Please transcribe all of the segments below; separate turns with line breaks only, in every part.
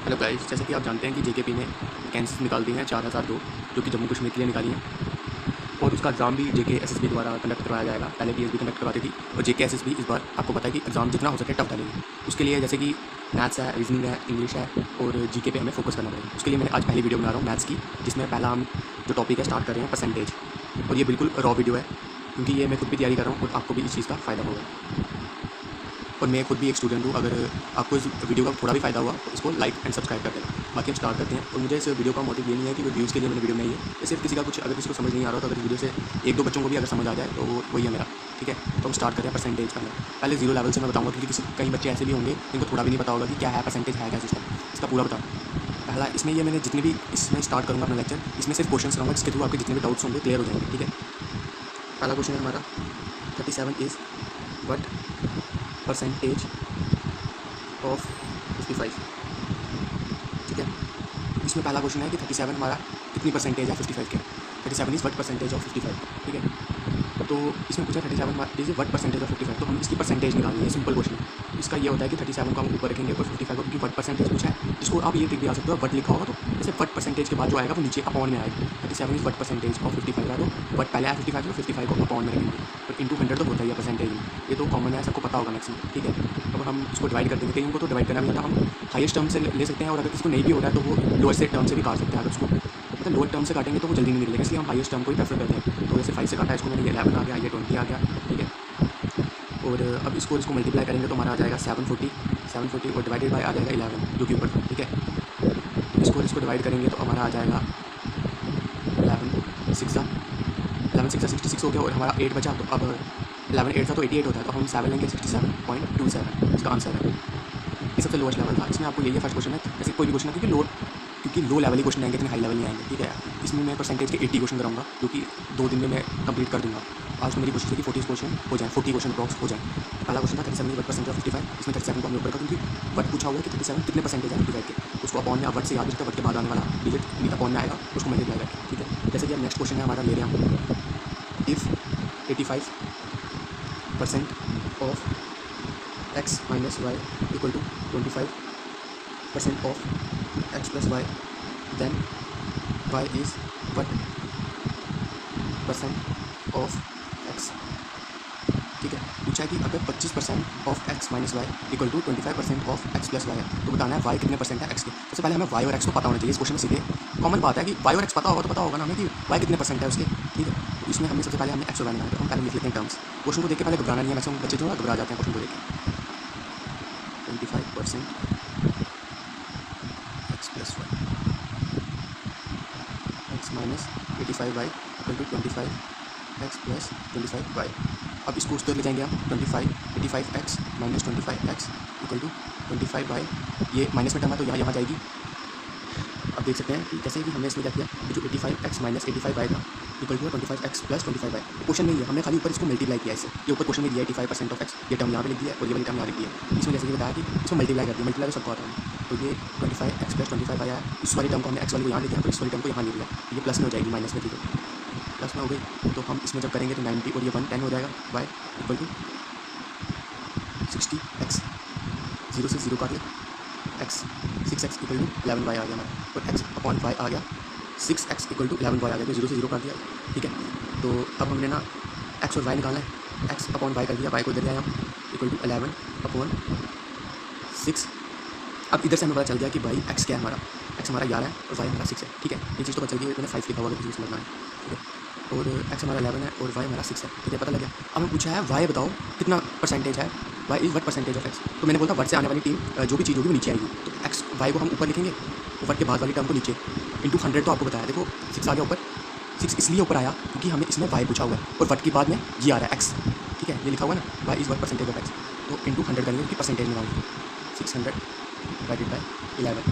Hello guys, जैसे कि आप जानते हैं कि जेकेपी ने वैकेंसीज निकाल दी हैं 4002 जो कि जम्मू कश्मीर के लिए निकाली हैं। और उसका एग्ज़ाम भी जेके एसएसबी द्वारा कंडक्ट करवाया जाएगा। पहले पीएसबी कंडक्ट करवाती थी और जेके एसएसबी इस बार आपको पता है कि एग्ज़ाम जितना हो सके टफ डालेगी। उसके लिए जैसे कि मैथ्स है, रीजनिंग है, इंग्लिश है और जीके पे हमें फोकस करना पड़ेगा। उसके लिए मैंने आज पहली वीडियो बना रहा हूँ मैथ्स की, जिसमें पहला हम जो टॉपिक है स्टार्ट कर रहे हैं परसेंटेज। और ये बिल्कुल रॉ वीडियो है क्योंकि ये मैं खुद भी तैयारी कर रहा हूँ और आपको भी इस चीज़ का फ़ायदा होगा। और मैं खुद भी एक स्टूडेंट हूँ। अगर आपको इस वीडियो का थोड़ा भी फ़ायदा हुआ तो इसको लाइक एंड सब्सक्राइब कर देना। बाकी हम स्टार्ट करते हैं। और मुझे इस वीडियो का मोटिव ये नहीं है कि व्यूज़ के लिए मैंने वीडियो बनाई है। ये सिर्फ किसी का कुछ अगर किसी को समझ नहीं आ रहा तो अगर इस वीडियो से एक दो बच्चों को भी अगर समझ आ जाए तो वो वही है मेरा। ठीक है, तो हम स्टार्ट करें परसेंटेज करना। पहले जीरो लेवल से मैं बताऊँगा क्योंकि कई बच्चे ऐसे भी होंगे जिनको थोड़ा भी नहीं पता होगा कि क्या है परसेंटेज, है क्या सिस्टम, इसका पूरा बता। पहला इसमें ये मैंने जितने भी इसमें स्टार्ट करूँगा अपना लेक्चर, इसमें सिर्फ क्वेश्चन कराऊंगा जिसके थ्रू आपके जितने भी डाउट्स होंगे क्लियर हो जाएंगे। ठीक है, पहला क्वेश्चन है हमारा 37 इज़ वट परसेंटेज ऑफ 55। ठीक है, इसमें पहला क्वेश्चन है कि 37 हमारा कितनी परसेंटेज है 55 के। 37 इज़ वट परसेंटेज ऑफ 55। ठीक है, तो इसमें पूछा 37 इज वट परसेंटेज ऑफ 55, तो हम इसकी परसेंटेज निकालनी है। सिंपल क्वेश्चन है। इसका ये होता है कि 37 को हम ऊपर रखेंगे और 55 को, क्योंकि वट परसेंटेज पूछा है, जिसको आप ये ट्रिक भी आ सकते हो। वट लिखा होगा तो जैसे वट परसेंटेज के बाद जो आएगा वो नीचे अपॉन में आएगा। 37 इज वट परसेंटेज ऑफ 55 है, तो वट पहले है 55 तो 55 को अपॉन में रखेंगे और इंटू 100 तो होता ही है परसेंटेज में। ये तो कॉमन है, सबको पता होगा मैक्सिमम। ठीक है, अब हम इसको डिवाइड कर देंगे। कहीं उनको तो डिवाइड करना नहीं आता, हम हाईएस्ट टर्म से ले सकते हैं और अगर किसी को नहीं भी हो रहा है तो वो लोअर से टर्म से भी काट सकते हैं। अगर उसको मतलब लोअर टर्म से काटेंगे तो वो जल्दी नहीं निकलेगा, इसलिए हम हाईएस्ट टर्म को ही प्रेफर करते हैं। तो जैसे 5 से काटा है, इसको मैंने ये 11 आ गया, ये 20 आ गया। ठीक है, और अब इसको मल्टीप्लाई करेंगे तो हमारा आ जाएगा 740 और डिवाइडेड बाय आ जाएगा 11 जो कि ऊपर था। ठीक है, इसको डिवाइड करेंगे तो हमारा आ जाएगा 11 6 66 हो गया और हमारा 8 बचा। तो अब 11 8 था तो 88 होता है, तो हम 7 लेंगे 67.27 इसका आंसर है। ये सबसे लोएस्ट लेवल था। इसमें आपको यही है फर्स्ट क्वेश्चन है, जैसे कोई भी क्वेश्चन है क्योंकि लो लेवल ही क्वेश्चन आएंगे, इतने हाई लेवल नहीं आएंगे। ठीक है, इसमें मैं परसेंटेज के 80 क्वेश्चन कराऊंगा जो कि 2 दिन में मैं कंप्लीट कर दूंगा। आज तो मेरी कोशिश है कि 40 क्वेश्चन हो जाए, 40 क्वेश्चन अप्रॉक्स हो जाए। पहला क्वेश्चन था 37 वट परसेंट ऑफ 55। इसमें 37 को हम ऊपर का, क्योंकि वट पूछा हुआ है कि 37 कितने परसेंटेज है 55 के, उसको अपॉन में आप वट से याद रखते हैं, वट के बाद आने वाला डिजिट अपॉन में आएगा, उसको मल्टीप्लाई करके। ठीक है, जैसे कि अब नेक्स्ट क्वेश्चन है हमारा, ले रहे हैं if 85% of x minus y equal to 25% of x plus y, then y is what percent of x। ठीक है, पूछा है कि अगर 25% of x minus y equal to 25% of x plus y है, तो बताना है y कितने परसेंट है x के। सबसे पहले हमें y और x को पता होना चाहिए। इस क्वेश्चन में सीधे कॉमन बात है कि y और x पता होगा तो पता होगा ना हमें कि y कितने परसेंट है उसके। ठीक है, तो इसमें हमें सबसे पहले हमने x और y निकालना है, तो हम पहले लिख लेते हैं टर्म्स। क्वेश्चन को देख के पहले घबराना नहीं है, मैक्सिमम बच्चे जो है घबरा जाते हैं क्वेश्चन को देख के। 25% x plus y x minus 85y equal to 25x प्लस 25y। अब इसको उस तरह ले जाएंगे हम 85x minus 25x equal to 25y। ये माइनस में टर्म है तो यहाँ जाएगी। अब देख सकते हैं कि जैसे कि हमने इसमें क्या किया, जो 85x माइनस 85y था इक्वल टू 25x प्लस 25y। क्वेश्चन नहीं है, हमने खाली ऊपर इसको मल्टीप्लाई किया इससे। ये ऊपर क्वेश्चन में दिया 85% ऑफ x, ये टर्म यहाँ पे लिख दिया और ये वाली टर्म यहाँ लिख दिया। इसमें जैसे कि बताया कि इसको मल्टीप्लाई कर दिया, मल्टीप्लाई तो सबको आता है। तो ये 25x प्लस 25y आया, इस वाली टर्म को हमने x वाली को यहाँ लिख दिया और इस वाली टर्म को यहाँ लिख दिया। ये प्लस में हो जाएगी, माइनस में थी तो प्लस में हो गई। तो हम इसमें जब करेंगे तो 90 और ये 110 हो जाएगा। y इक्वल टू 60x, 0 से 0 काट लिया, x 6x equal to 11y आ गया हमारा, और x अपॉन y आ गया 6x इक्वल टू 11y आ गया, तो 0 से 0 काट दिया। ठीक है, तो अब हमने ना x और y निकालना है। x अपॉन y कर दिया, y को इधर ले आया हम इक्वल टू 11 अपॉन 6। अब इधर से हमें पता चल गया कि भाई x क्या है हमारा, x हमारा 11 है और y हमारा 6 है। ठीक है, ये चीज़ तो पता चल गई, मैंने 5 लिखा हुआ है, किसी को समझना है। ठीक है, और x हमारा 11 है और y हमारा 6 है। ठीक है, पता लग गया। अब हमें पूछा है y बताओ कितना परसेंटेज है, y is what percentage of x। तो मैंने बोला वट से आने वाली टीम जो भी चीज़ होगी वो नीचे आएगी, तो x y को हम ऊपर लिखेंगे, वट के बाद वाली टर्म को नीचे, इंटू 100। तो आपको बताया, देखो 6 आ गया ऊपर। 6 इसलिए ऊपर आया क्योंकि हमें इसमें y पूछा हुआ है और वट के बाद में ये आ रहा है x। ठीक है, ये लिखा हुआ है ना, y is what percentage of x, तो इंटू 100 करेंगे क्योंकि परसेंटेज निकालेंगे। 600 डिवाइडेड बाय 11,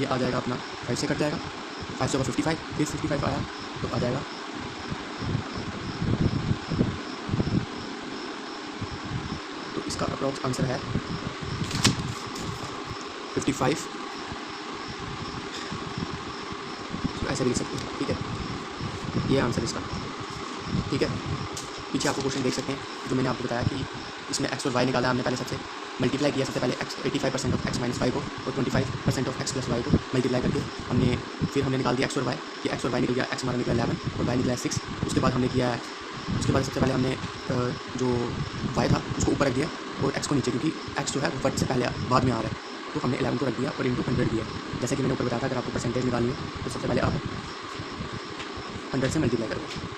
ये आ जाएगा अपना 5 से कट जाएगा, 5 से 55, फिर 55 आया तो आ जाएगा, तो इसका अप्रॉक्स आंसर है 55। तो ऐसे भी लिख सकते हैं। ठीक है, ये आंसर इसका। ठीक है, पीछे आपको क्वेश्चन देख सकते हैं जो मैंने आपको बताया कि इसमें x और y निकाला हमने पहले सबसे, मल्टीप्लाई किया सबसे पहले x 85% of x minus y को और 25% ऑफ एक्स प्लस वाई को मल्टीप्लाई करके फिर हमने निकाल दिया एक्स और वाई। ये एक्स और वाई निकल गया, एक्स हमारा निकला 11 और वाई निकला 6। उसके बाद हमने किया, उसके बाद सबसे पहले हमने जो वाई था उसको ऊपर रख दिया और एक्स को नीचे, क्योंकि एक्स जो है वो वर्ड से पहले बाद में आ रहा है, तो हमने 11 को रख दिया और इंटू 100 दिया। जैसे कि मैंने ऊपर बताया था, अगर आपको परसेंटेज निकालनी है तो सबसे पहले आप 100 से मल्टीप्लाई करोगे।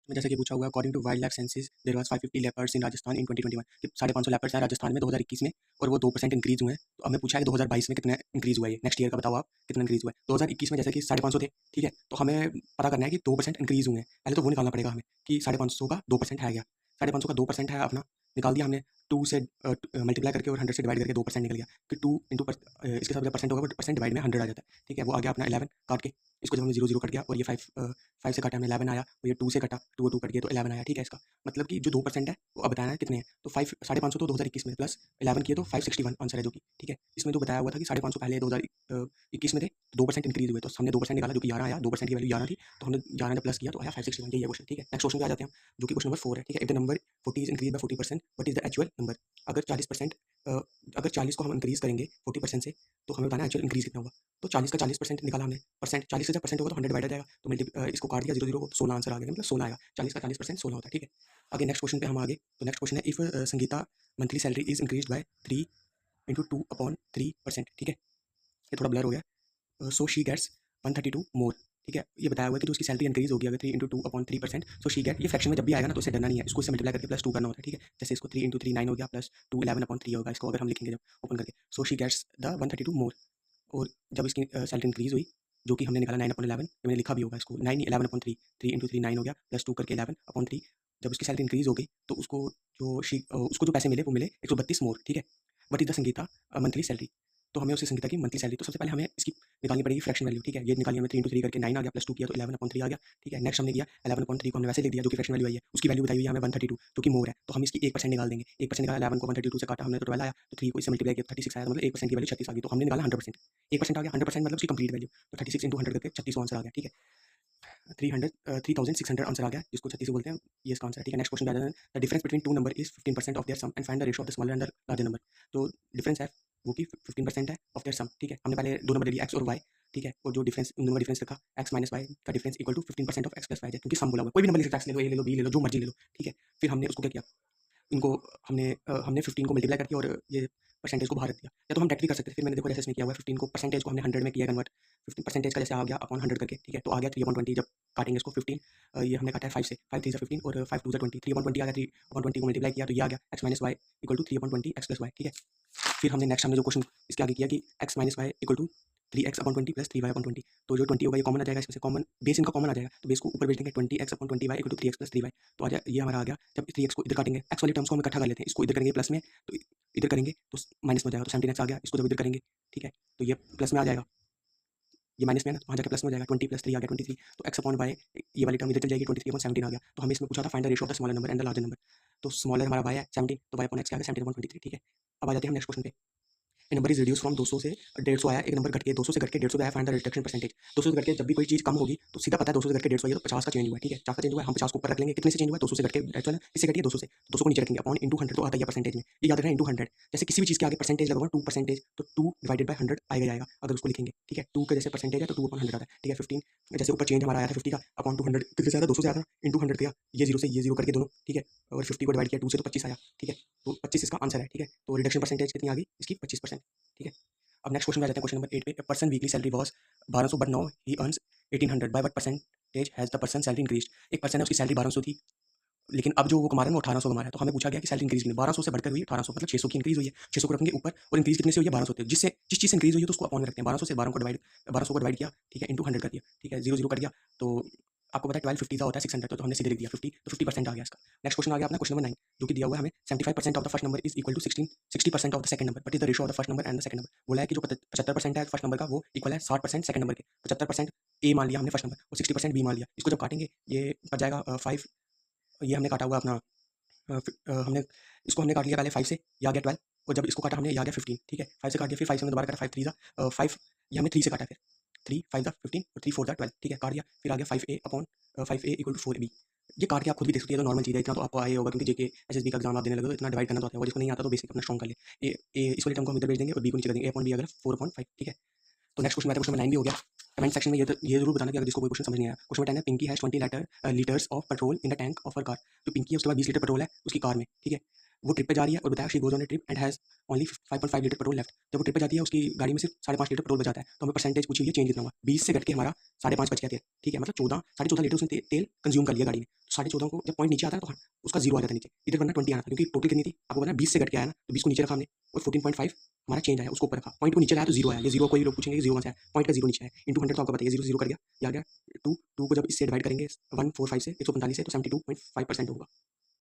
जैसे कि पूछा हुआ है, according to wildlife census there was 550 leopards in Rajasthan in 2021, कि 550 लेपर्ड्स हैं राजस्थान में 2021 में और वो 2% इंक्रीज हुए हैं। तो हमें पूछा है कि 2022 में कितना इंक्रीज हुआ है, नेक्स्ट ईयर का बताओ आप कितना इंक्रीज हुआ है। 2021 में जैसे कि 550 थे, ठीक है, तो हमें पता करना है कि 2% इंक्रीज हुए हैं। पहले तो वो निकालना पड़ेगा हमें कि 550 का 2% है क्या। 550 का 2% है अपना, निकाल दिया हमने 2 से मल्टीप्लाई करके और 100 से डिवाइड करके 2% निकल गया कि 2 इंटू इसके साथ जब परसेंट होगा परसेंट डिवाइड में 100 आ जाता है, ठीक है। वो आ गया अपना 11 काट के, इसको जब हमने 0 0 कट गया और ये 5 से काटा हमें 11 आया, और ये 2 से कटा 2 और 2 कट गया तो 11 आया, ठीक है। इसका मतलब कि जो 2% है वो अब बताना है कितने हैं, तो 550 तो 2021 में प्लस 11 किए तो 561 आंसर है जो कि, ठीक है। इसमें तो बताया हुआ था कि 550 पहले 2021 में थे, 2% इंक्रीज हुए, तो हमने 2% निकाला जो कि 11 आया, 2% की वैल्यू 11 थी, तो हमने 11 जब प्लस किया तो आया 561, यही है क्वेश्चन, ठीक है। नेक्स्ट क्वेश्चन पे आ जाते हैं हम, जो कि क्वेश्चन नंबर 4 है, ठीक है। If the number 40 is increase by 40%, what is the actual number. अगर 40% अगर 40 को हम इंक्रीज करेंगे 40% से, तो हमें बताना है एक्चुअल इंक्रीज कितना होगा। तो 40 का 40% निकाला हमने, परसेंट 40 से जब परसेंट होगा तो 100 डिवाइड हो जाएगा, तो इसको काट दिया 0 0 को, 16 आंसर आ गया, मतलब 16 आएगा। 40 का 40% 16 होता है, ठीक है। आगे नेक्स्ट क्वेश्चन पे हम आगे, तो नेक्स्ट क्वेश्चन है, if Sangeeta monthly salary is increase by 3 into 2/3%, ठीक है। ये थोड़ा ब्लर हो गया। सो शी गेट्स 132 मोर, ठीक है। ये बताया हुआ है कि जो उसकी सैलरी इंक्रीज होगी अगर 3 इंटू 2/3%, सो शी गेट, ये फ्रैक्शन में जब भी आएगा ना तो इसे डरना नहीं है, इसको इससे मल्टीप्लाई करके +2 करना होता है, ठीक है। जैसे इसको 3 इंटू 3 9 हो गया, प्लस 2 11/3 होगा, इसको अगर हम लिखेंगे जब ओपन करके, सो शी गेट्स द 132 मोर। और जब इसकी सैलरी इंक्रीज हुई, जो कि हमने निकाला 9/11, मैंने लिखा भी होगा इसको, 9 11/3, 3 इंटू 3 9 हो गया, प्लस 2 करके 11/3। जब उसकी सैलरी इंक्रीज हो गई तो उसको जो पैसे मिले वो मिले 132 मोर, ठीक है। What is the Sangeeta monthly salary, तो हमें उसकी संगीता की मंथली सैलरी, तो सबसे पहले हमें इसकी निकालनी पड़ेगी फ्रैक्शन वैल्यू, ठीक है। ये निकाली हमने 3 इंटू 3 करके 9 आ गया, प्लस 2 किया तो 11/3 आ गया, ठीक है। नेक्स्ट हमने किया 11/3 को हमने वैसे लिख दिया जो कि फ्रैक्शन वैल्यू आई है, उसकी वैल्यू बताई हुई है हमें 132 जो कि मोर है, तो हम इसकी 1% निकाल देंगे। 1% निकाला, 11 को 132 से काटा हमने तो 12 आया, तो 3 को इससे मल्टीप्लाई किया 36 आया, तो मतलब 1% की वैल्यू 36 आ गई, तो हमने निकाला 100%। 1% आ गया, 100% मतलब उसकी कंप्लीट वैल्यू, तो 36 इंटू 100 करके 36 आंसर आ गया, ठीक है। 3600 आंसर आ गया, जिसको 36 बोलते हैं, ये इसका आंसर है, ठीक है। नेक्स्ट क्वेश्चन पे आ जाते हैं, the difference between two number is 15% of their sum and find the ratio of the smaller and the larger number. तो डिफरेंस है वो कि 15% है ऑफ देयर सम, ठीक है। हमने पहले दो नंबर ले लिया एक्स और वाई, ठीक है, और जो डिफरेंस उन दोनों का डिफरेंस रखा एक्स माइनस वाई का difference equal to 15% of x plus y है, क्योंकि सम बोला हुआ है, कोई भी नंबर ले सकता है, एक्स ले लो, ए ले लो, बी ले लो, जो मर्जी ले लो, ठीक है। फिर हमने उसको क्या किया, इनको हमने 15 को मल्टीप्लाई करके और ये परसेंटेज को बाहर रख दिया, या तो हम डायरेक्ट भी कर सकते थे। फिर मैंने देखो जैसे इसमें किया हुआ है, 15 को परसेंटेज को हमने 100 में किया कन्वर्ट, 15% का जैसे आ गया अपॉन 100 करके, ठीक है, तो आ गया 3/20। जब काटेंगे इसको 15, ये हमने काटा है 5 से, 5 3 15 और 5 2 20, 3/20 आ गया, 3/20 को मल्टीप्लाई किया तो ये आ गया x minus y equal to 3/20 x plus y, ठीक है। फिर हमने नेक्स्ट हमने जो क्वेश्चन इसके आगे किया कि x minus y equal to 3x/20 plus 3y/20, तो जो 20 होगा ये कॉमन आ जाएगा, इसमें से कॉमन बेस इनका कॉमन आ जाएगा, तो बेस को ऊपर भेज देंगे 20x/20y equal to 3x plus 3y, तो आ जाए ये हमारा आ गया। जब 3x को इधर काटेंगे, एक्स वाली टर्म्स को हम इकट्ठा कर लेते हैं, इसको इधर करेंगे प्लस में, तो इधर करेंगे तो माइनस में हो जाएगा, तो 17x आ गया, इसको जब इधर करेंगे, ठीक है, तो ये प्लस में आ जाएगा, ये माइनस में है ना, तो वहाँ जाकर प्लस में हो जाएगा, 20 प्लस 3 आ गया 23, तो x अपॉन वाई ये वाली टर्म इधर चल जाएगी, 23/17 आ गया। तो हमें इसमें पूछा था find the ratio of the smaller number and the larger number, तो स्मॉलर हमारा वाई है 17, तो वाई अपॉन एक्स आ गया 17/23, ठीक है। अब आ जाते हैं हम नेक्स्ट क्वेश्चन पे, ए नंबर इज रिड्यूस फ्रॉम 200 से 150 आया, एक नंबर घट के 200 से घट के 150 पे आया, फाइंड द रिडक्शन परसेंटेज। 200 से घट के जब भी कोई चीज़ कम होगी तो सीधा पता है 200 से घट के 150 ये तो 50 का चेंज हुआ है, ठीक है, 50 का चेंज हुआ है, हम 50 को ऊपर रख लेंगे, कितने से चेंज हुआ है 200 से घट के एक्चुअल इससे घटिए 200 से, 200 को नीचे रखेंगे अपॉन इंटू 100 तो आता है परसेंटेज में, ये याद रखना इंटू 100। जैसे किसी भी चीज़ के आगे परसेंटेज लगेगा 2%, तो 2 डिवाइडेड बाय 100 आएगा जाएगा अगर उसको लिखेंगे, ठीक है। 2 का जैसे परसेंटेज है तो 2/100 आता है, ठीक है। 15 जैसे ऊपर चेंज हमारा आया था 50 का अपॉन 200 कितने से आया था 200 से आया था इंटू 100 किया, ये 0 से ये 0 करके दोनों, ठीक है, और 50 को डिवाइड किया 2 से तो 25 आया, ठीक है, तो 25 इसका आंसर है, ठीक है। तो रिडक्शन परसेंटेज कितनी आ गई इसकी 25%, ठीक है। अब नेक्स्ट क्वेश्चन में आ जाते हैं, क्वेश्चन नंबर 8 पे, person weekly salary was 1200 but now he earns 1800 by what percentage has the person salary increased. एक पर्सन है उसकी सैलरी 1200 थी, लेकिन अब जो वो कमा रहा है वो 1800 कमा रहा है, तो हमें पूछा गया कि सैलरी इंक्रीज कितनी, 1200 से बढ़कर हुई 1800, मतलब 600 की इंक्रीज हुई है, 600 को रखेंगे ऊपर और इंक्रीज कितने से हुई है 1200 से, जिस चीज़ से इंक्रीज हुई है तो उसको अपॉन में रखते हैं, 1200 से 1200 को डिवाइड किया, ठीक है, इंटू 100 कर दिया, ठीक है, 0 0 कट गया, तो आपको पता है 1250 का होता है 600, तो हमने सीधे लिख दिया 50, तो 50% आ गया इसका। नेक्स्ट क्वेश्चन आ गया अपना क्वेश्चन नंबर 9, जो कि दिया हुआ है हमें 75% of the first number is equal to 60% of the second number, but is the ratio of the first number and the second number. बोला है कि जो 75% है फर्स्ट नंबर का वो इक्वल है 60% सेकंड नंबर के, 75% ए मान लिया हमने फर्स्ट नंबर और 60% बी मान लिया, इसको जब काटेंगे ये बच जाएगा 5, ये हमने काटा हुआ अपना हमने इसको हमने काट लिया पहले 5 से, ये आ गया 12, और जब इसको काटा हमने ये आ गया 15, ठीक है, 5 से काट दिया, फिर 5 से हमने दोबारा काटा, 5 3 जा 5, ये हमने 3 से काटा, फिर 3 5 जा 15 और 3 4 जा 12, ठीक है, काट दिया, फिर आ गया 5a upon 5a equal to 4b, ये काट के आप खुद भी देख सकते हैं, तो नॉर्मल चीज़ है, इतना तो आपको आया होगा क्योंकि जेके एसएसबी का एग्जाम आप देने लगे तो इतना डिवाइड करना तो आता है, और जिसको नहीं आता तो बेसिक अपना स्ट्रॉन्ग कर ले। इस वाले टर्म को हम इधर भेज देंगे और बी को नीचे कर देंगे, A/B अगर 4/5, ठीक है। तो नेक्स्ट क्वेश्चन आता है, क्वेश्चन नंबर 9 भी हो गया। कमेंट सेक्शन में ये जरूर बताना कि अगर जिसको कोई क्वेश्चन समझ नहीं आया। क्वेश्चन नंबर 10 है, Pinky has 20 litres of petrol in the tank of her car. तो पिंकी है उसके पास 20 लीटर पेट्रोल है उसकी कार में, ठीक है। वो ट्रिप पे जा रही है और बताया she goes on a trip and has only 5.5 litre petrol left. जब वो ट्रिप पे जाती है उसकी गाड़ी में सिर्फ 5.5 लीटर पेट्रोल बचाता है, तो हमें परसेंटेज पूछी हुई है, चेंज कितना हुआ। 20 से घट के हमारा 5.5 बच गया तेल, ठीक है। मतलब 14 लीटर उसने तेल कंज्यूम कर लिया गाड़ी ने। तो 14.5 को जब पॉइंट नीचे आता है तो उसका जीरो आ जाता है नीचे, इधर वरना 20 आना था क्योंकि टोटल कितनी थी आपको पता है, 20 से घट के आया ना, तो 20 को नीचे रखा हमने और 14.5 हमारा चेंज आया, उसको ऊपर रखा। पॉइंट को नीचे लाया तो जीरो आया। ये जीरो कोई लोग पूछेंगे कि जीरो कहाँ से आया, पॉइंट का जीरो नीचे आया। इंटू 100 तो आपको बताइए, जीरो जीरो कर गया, ये आ गया 2 को जब इससे डिवाइड करेंगे 145 से 145 से तो 72.5% होगा।